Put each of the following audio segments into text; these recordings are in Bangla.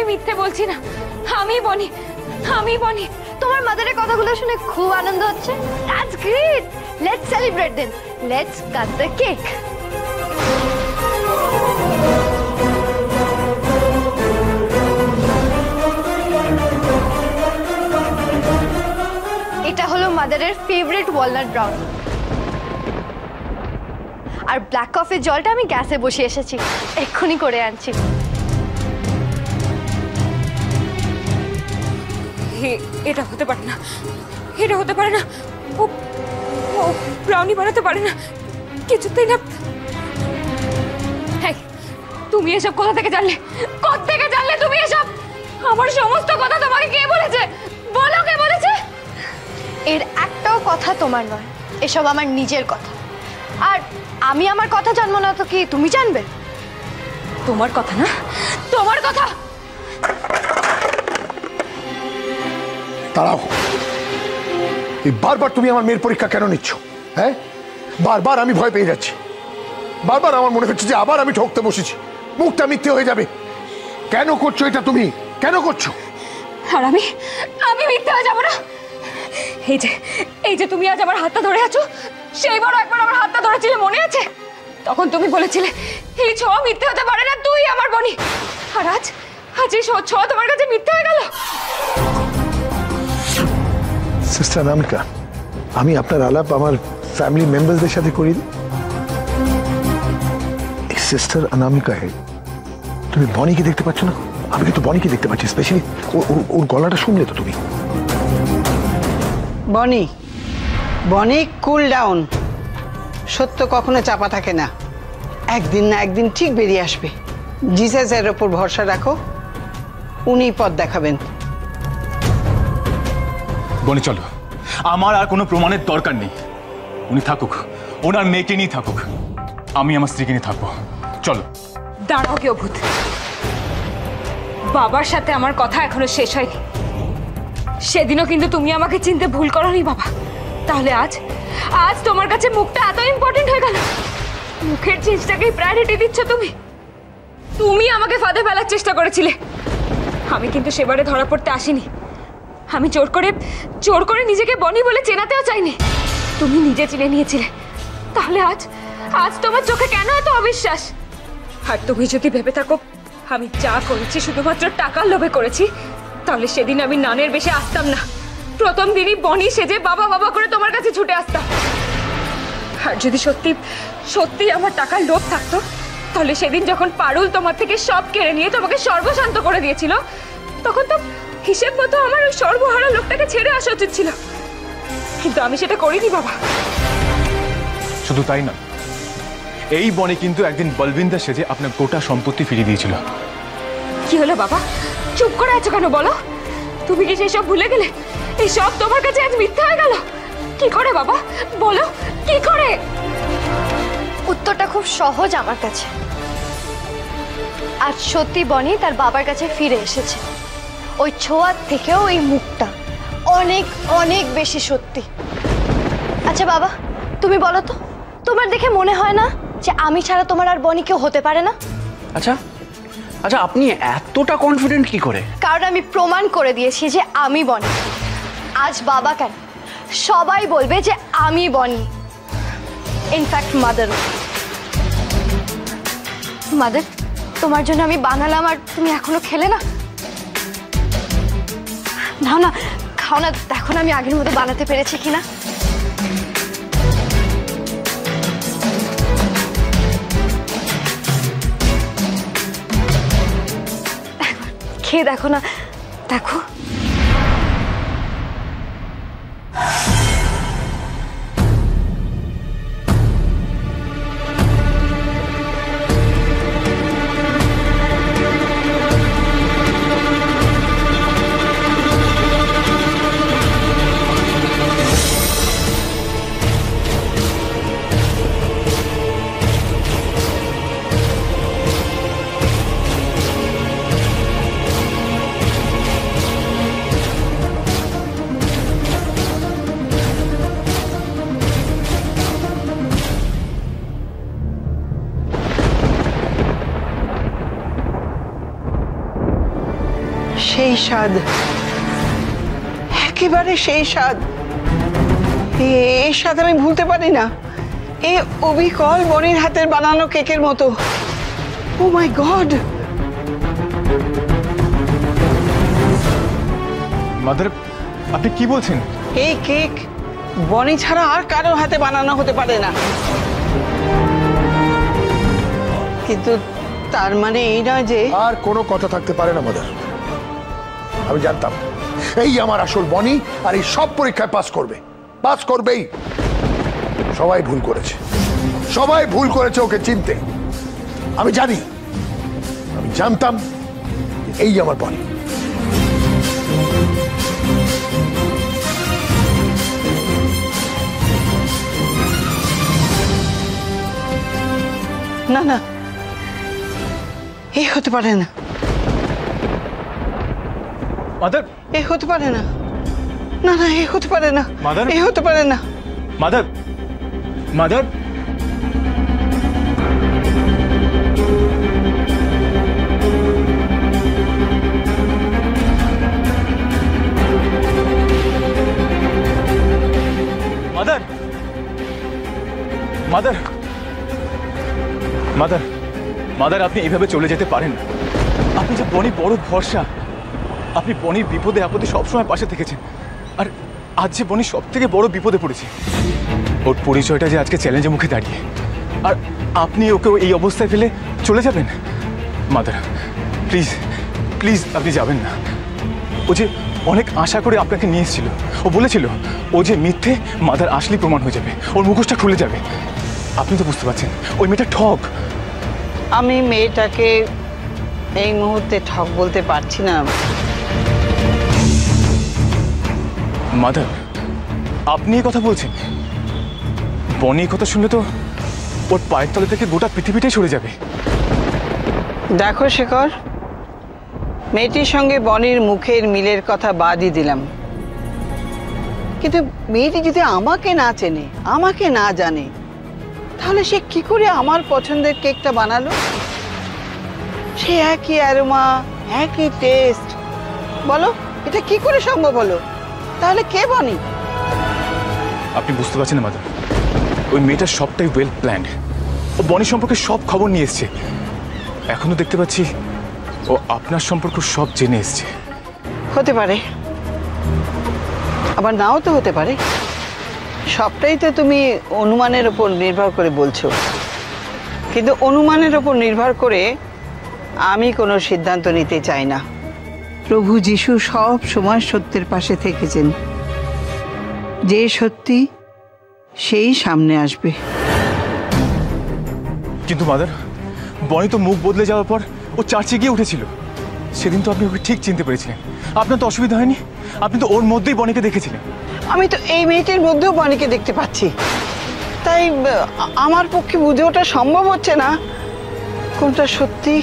মিথ্যে বলছি না, আমি বনি, আমি বনি। তোমার মাদারের কথাগুলো শুনে খুব আনন্দ হচ্ছে। That's great, let's celebrate then, let's cut the cake. এটা হলো মাদারের ফেভারিট ওয়ালনাট ব্রাউনি। আর ব্ল্যাক কফির জলটা আমি গ্যাসে বসিয়ে এসেছি, এক্ষুনি করে আনছি। এটা হতে পারে না, এটা হতে পারে না। ও ব্রাউনি বানাতে পারে না, কিছুতেই না। তুমি এসব কোথা থেকে জানলে? কোথা থেকে জানলে তুমি এসব? আমার সমস্ত কথা তোমাকে কে বলেছে? বলো, কে বলেছে? এর একটাও কথা তোমার নয়, এসব আমার নিজের কথা। আর আমি আমার কথা জানবো না তো কি তুমি জানবে? তোমার কথা না, তোমার কথা। দাঁড়াও, এই বারবার তুমি আমার মেয়ের পরীক্ষা কেন নিচ্ছ? হ্যাঁ, বারবার আমি ভয় পেয়ে যাচ্ছি। বারবার আমার মনে হচ্ছে যে আবার আমি ঠকতে বসেছি, মুখটা মিথ্যে হয়ে যাবে। কেন করছো এটা তুমি? কেন করছো? আর আমি মিথ্যে হয়ে যাবো না? এই যে তুমি আজ আমার হাতটা ধরে আছো, সেইবারও একবার আমার হাতটা ধরেছিলে, মনে আছে? তখন তুমি বলেছিলে এই ছোঁয়া মিথ্যে হতে পারে না, তুই আমার বনি। আর আজ এই ছোঁয়া তোমার কাছে মিথ্যে হয়ে গেল। সিস্টার অনামিকা, আমি আপনার আলাপ আমার ফ্যামিলি মেম্বারদের সাথে করি। সিস্টার অনামিকা, তুমি বনিকে দেখতে পাচ্ছ না? আমি কিন্তু বনিকে দেখতে পাচ্ছি, স্পেশালি ওর গলাটা শুনলে তো তুমি। বনি, বনি, কুল ডাউন। সত্য কখনো চাপা থাকে না, একদিন না একদিন ঠিক বেরিয়ে আসবে। জিসাসের ওপর ভরসা রাখো, উনি পথ দেখাবেন। বনি চলো, আমার আর কোনো প্রমাণের দরকার নেই। উনি থাকুক, ওনার মেয়েকে নিয়ে থাকুক, আমি আমার স্ত্রীকে নিয়ে থাকবো। চলো। দাঁড়াও কি অভূত, বাবার সাথে আমার কথা এখনো শেষ হয়নি। সেদিনও কিন্তু তুমি আমাকে চিনতে ভুল করোনি বাবা। তাহলে আজ তোমার কাছে মুখটা এত ইম্পর্টেন্ট হয়ে গেল? মুখের জিনিসটাকেই প্রায়োরিটি দিচ্ছ তুমি? তুমি আমাকে ফাঁদে ফেলার চেষ্টা করেছিলে, আমি কিন্তু সেবারে ধরা পড়তে আসিনি। আমি জোর করে নিজেকে বনি বলে চেনাতেও চাইনি, তুমি নিজে চিনে নিয়েছিলে। তাহলে আজ তোমার চোখে কেন এত অবিশ্বাস? আর তুমি যদি ভেবে থাকো আমি যা করেছি শুধুমাত্র টাকার লোভে করেছি, তাহলে সেদিন আমি নানের বেশে আসতাম না। প্রথম দিনই বনি সেজে বাবা বাবা করে তোমার কাছে ছুটে আসতাম। আর যদি সত্যি আমার টাকার লোভ থাকতো, তাহলে সেদিন যখন পারুল তোমার থেকে সব কেড়ে নিয়ে তোমাকে সর্বশান্ত করে দিয়েছিল, তখন তো হিসেব মতো আমার ওই সর্বহারা লোকটাকে ছেড়ে আসা উচিত ছিল। কিন্তু আমি সেটা করিনি বাবা। শুধু তাই না, এই বনি কিন্তু একদিন বলবিন্দা সেজে আপনার গোটা সম্পত্তি ফিরিয়ে দিয়েছিল। কি হলো বাবা, চুপ করে আছো কেন? বলো, তুমি কি সেই সব ভুলে গেলে? এই সব তোমার কাছে আজ মিথ্যা হয়ে গেল? কি করে বাবা, বলো কি করে? উত্তরটা খুব সহজ আমার কাছে। আজ সত্যি বনি তার বাবার কাছে ফিরে এসেছে। ওই ছোঁয়ার থেকেও এই মুখটা অনেক অনেক বেশি সত্যি। আচ্ছা বাবা, তুমি বলো তো, তোমার দেখে মনে হয় না যে আমি ছাড়া তোমার আর বনি কেউ হতে পারে না? আচ্ছা আচ্ছা, আপনি এতটা কনফিডেন্ট কি করে? কারণ আমি প্রমাণ করে দিয়েছি যে আমি বনি। আজ বাবা কেন, সবাই বলবে যে আমি বনি। ইনফ্যাক্ট মাদার, তোমার জন্য আমি বানালাম আর তুমি এখনো খেলে না? নাও না, খাও না, দেখো না আমি আগের মতো বানাতে পেরেছি কিনা। খেয়ে দেখো না, দেখো। সেই স্বাদ, একেবারে সেই স্বাদ। এই স্বাদ আমি ভুলতে পারি না। এই অবিকল বনির হাতের বানানো কেকের মতো। ও মাই গড! মাদার, আপনি কি বলছেন? এই কেক বনি ছাড়া আর কারোর হাতে বানানো হতে পারে না। কিন্তু তার মানে এই নয় যে আর কোনো কথা থাকতে পারে না মাদার। আমি জানতাম এই আমার আসল বনি, আর এই সব পরীক্ষায় পাস করবে, পাস করবেই। সবাই ভুল করেছে, সবাই ভুল করেছে ওকে চিনতে। আমি জানি, আমি জানতাম এই আমার বনি। না না, এই হতে পারে না, মাদার, এ হতে পারে না। না না, এ হতে পারে না, মাদার, এ হতে পারে না। Mother, mother, mother, mother, mother, mother, আপনি এইভাবে চলে যেতে পারেন না। আপনি যে বনি বড় ভরসা, আপনি বনির বিপদে আপদে সবসময় পাশে থেকেছেন, আর আজ যে বনি সব থেকে বড় বিপদে পড়েছে। ওর পরিচয়টা যে আজকে চ্যালেঞ্জের মুখে দাঁড়িয়ে, আর আপনি ওকে এই অবস্থায় ফেলে চলে যাবেন? মাদার, প্লিজ প্লিজ আপনি যাবেন না। ও যে অনেক আশা করে আপনাকে নিয়ে এসেছিল, ও বলেছিল ও যে মিথ্যে, মাদার আসলেই প্রমাণ হয়ে যাবে, ওর মুখোশটা খুলে যাবে। আপনি তো বুঝতে পারছেন ওই মেয়েটা ঠক। আমি মেয়েটাকে এই মুহূর্তে ঠক বলতে পারছি না। মাদার, আপনি এই কথা বলছেন? বনি এই কথা শুনলে তো ওর পায়ের তলে থেকে গোটা পৃথিবীটাই সরে যাবে। দেখো শেখর, মেয়েটির সঙ্গে বনির মুখের মিলের কথা বাদই দিলাম, কিন্তু মেয়েটি যদি আমাকে না চেনে, আমাকে না জানে, তাহলে সে কি করে আমার পছন্দের কেকটা বানালো? সে একই অ্যারোমা, একই টেস্ট, বলো এটা কি করে সম্ভব হলো? তাহলে কে বনি? আপনি বুঝতে পারছেন না মাদার, ওই মেয়েটার সবটাই ওয়েল প্ল্যান্ড। ও বনি সম্পর্কে সব খবর নিয়ে এসছে। এখনো দেখতে পাচ্ছি ও আপনার সম্পর্ক সব জেনে এসছে। হতে পারে, আবার নাও তো হতে পারে। সবটাই তো তুমি অনুমানের ওপর নির্ভর করে বলছো, কিন্তু অনুমানের ওপর নির্ভর করে আমি কোনো সিদ্ধান্ত নিতে চাই না। প্রভু যিশু সব সময় সত্যের পাশে থেকেছেন। যে সত্যি সেই সামনে আসবে। কিন্তু মাদার, বনি তো মুখ বদলে যাওয়ার পর ও চার্চে গিয়ে উঠেছিল। সেদিন তো আপনি ওকে ঠিক চিনতে পেরেছিলেন, আপনার তো অসুবিধা হয়নি। আপনি তো ওর মধ্যেই বনিকে দেখেছিলেন। আমি তো এই মেয়েটির মধ্যেও বনিকে দেখতে পাচ্ছি, তাই আমার পক্ষে বুঝে ওঠা সম্ভব হচ্ছে না কোনটা সত্যি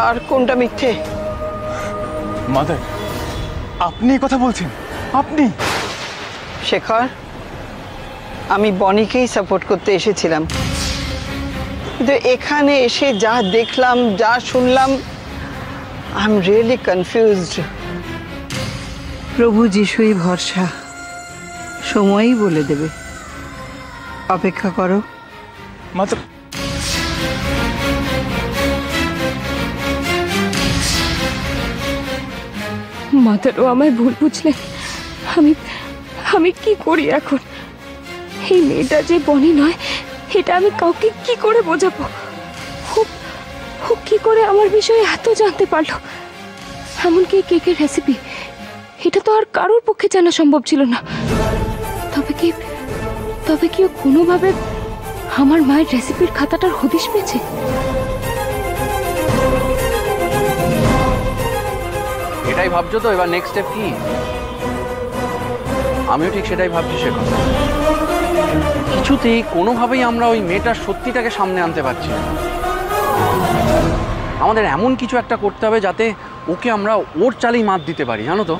আর কোনটা মিথ্যে। মাদার, আপনি এই কথা বলছেন? আপনি? শেখর, আমি বনিকেই সাপোর্ট করতে এসেছিলাম, কিন্তু এখানে এসে যা দেখলাম, যা শুনলাম, আই এম রিয়েলি কনফিউজড। প্রভু যিশুই ভরসা, সময়ই বলে দেবে। অপেক্ষা করো। মাদার, মাদারও আমায় ভুল বুঝলেন। আমি আমি কি করি এখন? এই মেয়েটা যে বনি নয়, এটা আমি কাউকে কি করে বোঝাবো? ও কি করে আমার বিষয়ে এত জানতে পারলো? এমনকি এই কেকের রেসিপি, এটা তো আর কারোর পক্ষে জানা সম্ভব ছিল না। তবে কি ও কোনোভাবে আমার মায়ের রেসিপির খাতাটার হদিশ পেয়েছে? এটাই ভাবছো তো? এবার নেক্সট স্টেপ কি? আমিও ঠিক সেটাই ভাবছি শেখর। কিছুতেই কোনোভাবেই আমরা ওই মেয়েটার সত্যিটাকে সামনে আনতে পারছি না। আমাদের এমন কিছু একটা করতে হবে যাতে ওকে আমরা ওর চালেই মাত দিতে পারি। জানো তো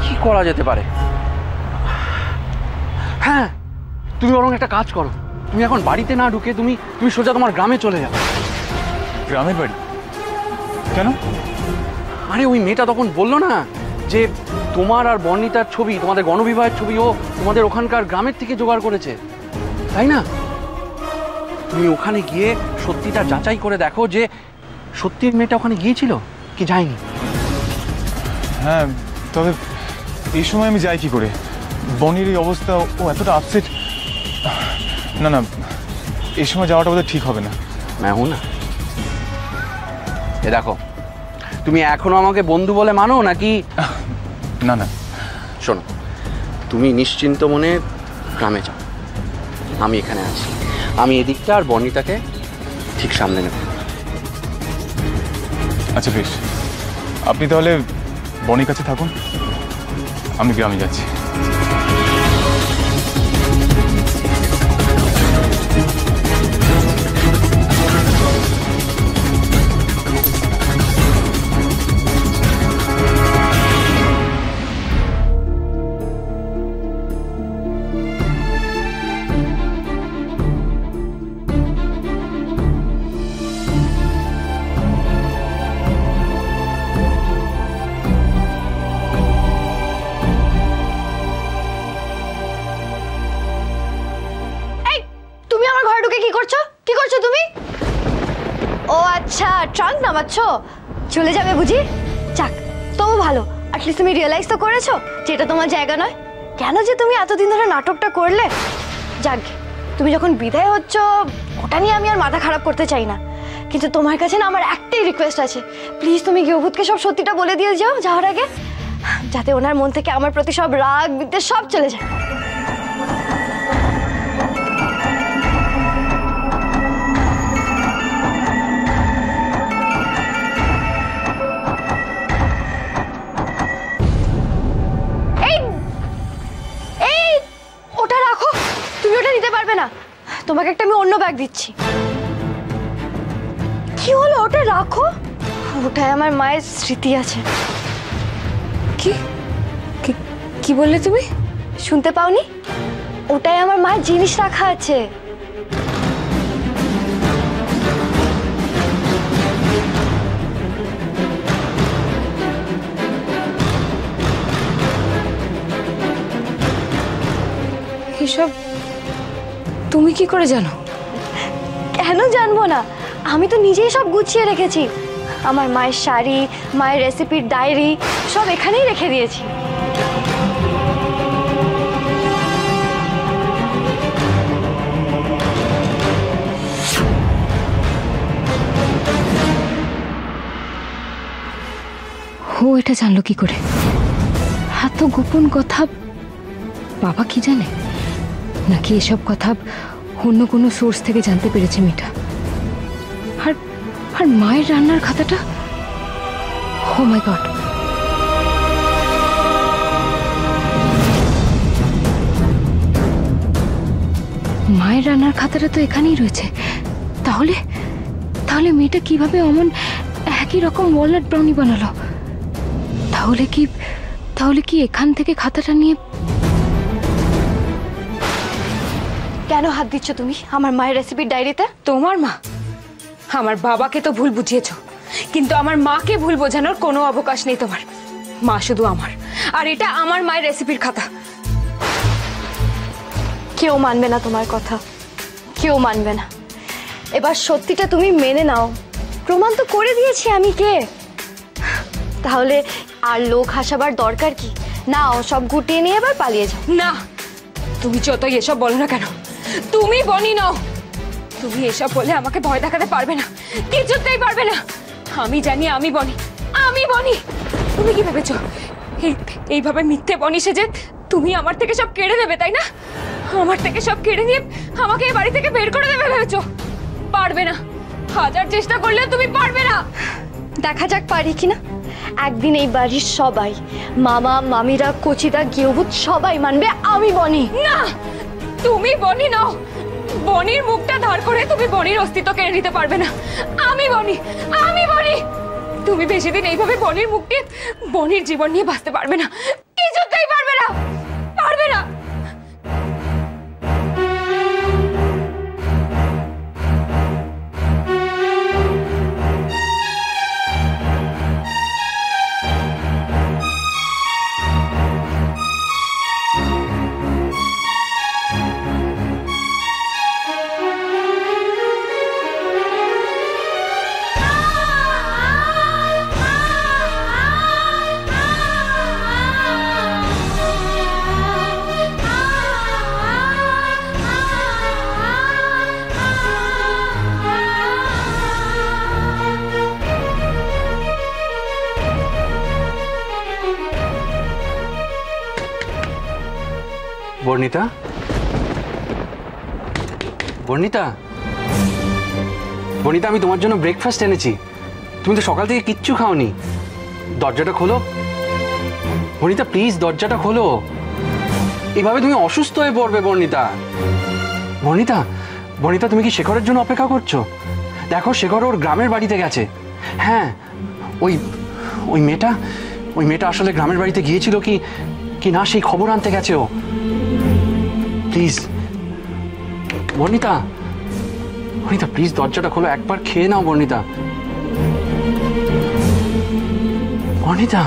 কি করা যেতে পারে? হ্যাঁ, তুমি বরং একটা কাজ করো, তুমি এখন বাড়িতে না ঢুকে তুমি সোজা তোমার গ্রামে চলে যাও। গ্রামের বাড়ি? কেন? আরে ওই মেয়েটা তখন বললো না যে তোমার আর বর্ণিতার ছবি, তোমাদের গণবিবাহের ছবি ও তোমাদের ওখানকার গ্রামের থেকে জোগাড় করেছে, তাই না? তুমি ওখানে গিয়ে সত্যিটা যাচাই করে দেখো যে সত্যির মেয়েটা ওখানে গিয়েছিল কি যায়নি। হ্যাঁ, তবে এই সময় আমি যাই কি করে? বনির এই অবস্থা, ও এতটা আপসেট। না না, এই সময় যাওয়াটা বোধহয় ঠিক হবে না। ম্যাহু না, এ দেখো, তুমি এখনো আমাকে বন্ধু বলে মানো নাকি? না না, শোনো, তুমি নিশ্চিন্ত মনে গ্রামে যাও, আমি এখানে আছি। আমি এদিকটা আর বর্ণিতাকে ঠিক সামনে নেব। আচ্ছা বেশ, আপনি তাহলে বনির কাছে থাকুন, আমি গ্রামে যাচ্ছি। আচ্ছা, ট্রাঙ্ক নামাচ্ছ, চলে যাবে বুঝি? যাক, তবু ভালো, অ্যাটলিস্ট তুমি রিয়েলাইজ তো করেছো যে এটা তোমার জায়গা নয়। কেন যে তুমি এতদিন ধরে নাটকটা করলে? যাক, তুমি যখন বিদায় হচ্ছ ওটা নিয়ে আমি আর মাথা খারাপ করতে চাই না, কিন্তু তোমার কাছে না আমার একটাই রিকোয়েস্ট আছে, প্লিজ তুমি গিয়েভূতকে সব সত্যিটা বলে দিয়ে যাও যাওয়ার আগে, যাতে ওনার মন থেকে আমার প্রতি সব রাগ বিদ্বেষ সব চলে যায়। তোমাকে একটা আমি অন্য ব্যাগ দিচ্ছি। কি হলো? ওটা রাখো, ওটায় আমার মায়ের স্মৃতি আছে। কি কি বললে তুমি? শুনতে পাওনি? ওটায় আমার মায়ের জিনিস রাখা আছে। এসব তুমি কি করে জানো? কেন জানবো না, আমি তো নিজেই সব গুছিয়ে রেখেছি। আমার মায়ের শাড়ি, মায়ের রেসিপির ডায়েরি সব এখানেই রেখে দিয়েছি। ও এটা জানলো কি করে? এত গোপন কথা বাবা কি জানে? নাকি এসব কথা অন্য কোনো সোর্স থেকে জানতে পেরেছে মেয়েটা? আর মায়ের রান্নার খাতাটা, ও মাই গড, মায়ের রান্নার খাতাটা তো এখানেই রয়েছে। তাহলে তাহলে মেয়েটা কিভাবে অমন একই রকম ওয়ালনাট ব্রাউনি বানালো? তাহলে কি এখান থেকে খাতাটা নিয়ে? কেন হাত দিচ্ছ তুমি আমার মায়ের রেসিপির ডায়েরিতে? তোমার মা? আমার বাবাকে তো ভুল বুঝিয়েছো, কিন্তু আমার মাকে ভুল বোঝানোর কোনো অবকাশ নেই তোমার। মা শুধু আমার, আর এটা আমার মায়ের রেসিপির খাতা। কেউ মানবে না তোমার কথা, কেউ মানবে না। এবার সত্যিটা তুমি মেনে নাও, প্রমাণ তো করে দিয়েছি আমি কে। তাহলে আর লোক হাসাবার দরকার কি? নাও, সব গুটিয়ে নিয়ে এবার পালিয়ে যাও। না, তুমি যতই এসব বলো না কেন, তুমি বনি নও। তুমি এসব বলে আমাকে ভয় দেখাতে পারবে না, কিছুতেই পারবে না। আমি জানি আমি বনি, আমি বনি। তুমি কি ভেবেছো এইভাবে মিথ্যে বনি সেজে তুমি আমার থেকে সব কেড়ে নেবে, তাই না? আমার থেকে সব কেড়ে নিয়ে আমাকে এই বাড়ি থেকে বের করে দেবে ভেবেছো? পারবে না, হাজার চেষ্টা করলেও তুমি পারবে না। দেখা যাক পারি কিনা। একদিন এই বাড়ির সবাই, মামা, মামিরা, কচিদা, গিয়েভূত সবাই মানবে আমি বনি। না, তুমি বনি নও। বনির মুখটা ধার করে তুমি বনির অস্তিত্ব কেড়ে নিতে পারবে না। আমি বনি, আমি বনি। তুমি বেশি দিন এইভাবে বনির মুখ দিয়ে বনির জীবন নিয়ে বাঁচতে পারবে না, কিছুতেই পারবে না, পারবে না। বর্ণিতা, বর্ণিতা, বর্ণিতা, আমি তোমার জন্য ব্রেকফাস্ট এনেছি। তুমি তো সকাল থেকে কিচ্ছু খাওনি। দরজাটা খোলো বর্ণিতা, প্লিজ দরজাটা খোলো। এভাবে তুমি অসুস্থ হয়ে পড়বে বর্ণিতা। বর্ণিতা, বর্ণিতা, তুমি কি শেখরের জন্য অপেক্ষা করছো? দেখো, শেখর ওর গ্রামের বাড়িতে গেছে। হ্যাঁ, ওই ওই মেয়েটা আসলে গ্রামের বাড়িতে গিয়েছিল কি না সেই খবর আনতে গেছে ও। প্লিজ বর্ণিতা, বর্ণিতা, প্লিজ দরজাটা খোলো, একবার খেয়ে নাও বর্ণিতা। বর্ণিতা,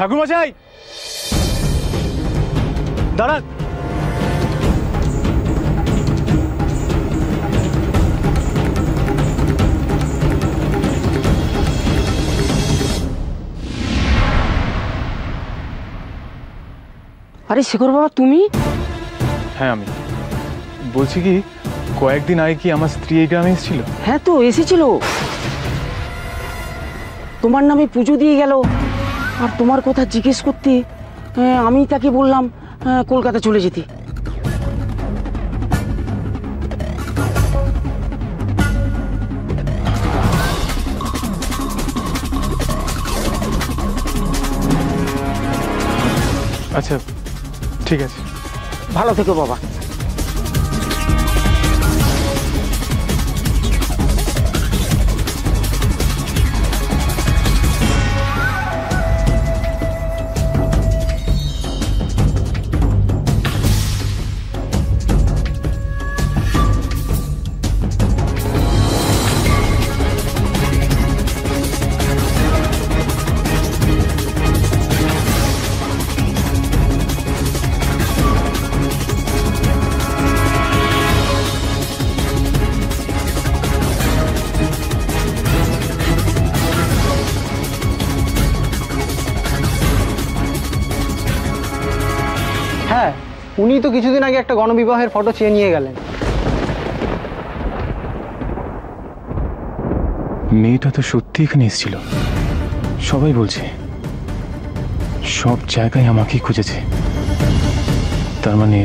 ঠাকুরমশাই দাঁড়ান। আরে শেখর বাবা, তুমি? হ্যাঁ আমি বলছি কি, কয়েকদিন আগে কি আমার স্ত্রী এই গ্রামে এসেছিল? হ্যাঁ তো এসেছিল, তোমার নামে পুজো দিয়ে গেল। আর তোমার কথা জিজ্ঞেস করতে আমি তাকে বললাম কলকাতা চলে যেতে। আচ্ছা ঠিক আছে, ভালো থেকো বাবা। হ্যাঁ, উনি তো কিছুদিন আগে একটা গণবিবাহের ফটো চেয়ে নিয়ে গেলেন। মেয়েটা তো সত্যি এখানে এসেছিল, সবাই বলছে। সব জায়গায় আমাকেই খুঁজেছে। তার মানে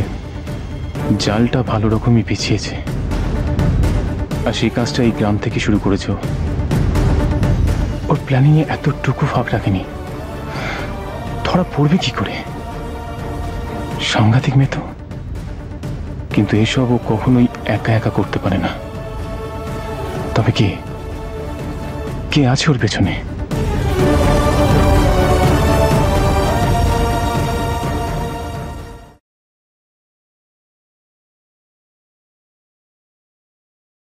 জালটা ভালো রকমই পেঁচিয়েছে, আর সেই কাজটা এই গ্রাম থেকে শুরু করেছে। ওর প্ল্যানিংয়ে এতটুকু ফাঁক রাখেনি। ধরা পড়বে কি করে? সাংঘাতিক মেয়ে তো, কিন্তু এসব ও কখনোই একা একা করতে পারে না। তবে কে আছে ওর পেছনে?